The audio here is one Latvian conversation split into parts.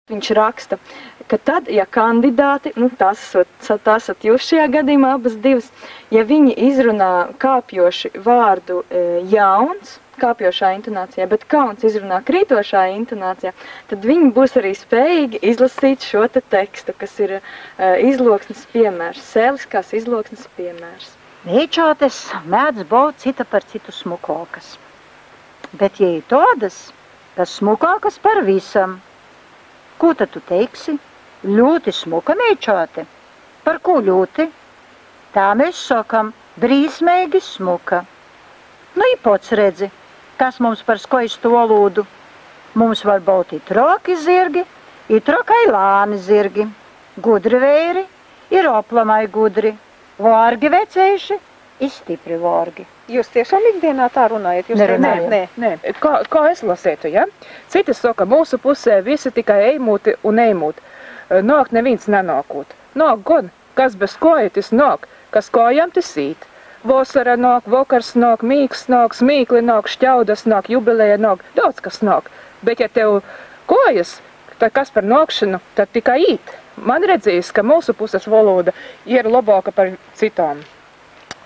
Viņš raksta, ka tad, ja kandidāti, tās esat jūs šajā gadījumā abas divas, ja viņi izrunā kāpjoši vārdu jauns, kāpjošā intonācijā, bet kauns izrunā krītošā intonācijā, tad viņi būs arī spējīgi izlasīt šo te tekstu, kas ir izloksnes piemērs, sēliskās izloksnes piemērs. Vīčotes mēdz būt cita par citu smukokas, bet ja ir todas, kas smukākas par visam, ko tad tu teiksi? Ļoti smuka mīčote. Par ko ļoti? Tā mēs sakam, brīsmīgi smuka. Nu, i pots redzi, kas mums par skaistu valodu. Mums var būt i troki zirgi, i trokai lāni zirgi, gudri vēri, ir oplamai gudri, vārgi vecējuši, i stipri vārgi. Jūs tiešām ikdienā tā runājat? Nē. Kā es lasētu, ja? Citi saka, mūsu pusē visi tikai eimūti un eimūt. Nāk neviens nenākot. Nāk gan, kas bez kojatis nāk, kas kojam tis īt. Vosara nāk, vokars nāk, mīks nāk, smīkli nāk, šķaudas nāk, jubileja nāk, daudz kas nāk. Bet ja tev kojas, tad kas par nākšanu, tad tikai īt. Man redzējis, ka mūsu puses valoda ir labāka par citām.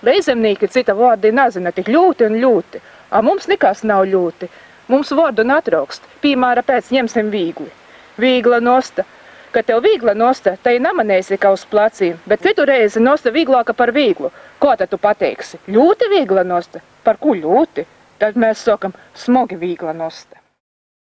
Reizemnīki cita vārdi nezina, tik ļūti un ļūti, a mums nekas nav ļūti. Mums vārdu natraukst, piemēra pēc ņemsim vīgli. Vīgla nosta, ka tev vīgla nosta, tai nemanēsi kā uz placīm, bet citu reizi nosta vīglāka par vīglu. Ko tad tu pateiksi? Ļūti vīgla nosta? Par ko ļūti? Tad mēs sakam, smogi vīgla nosta.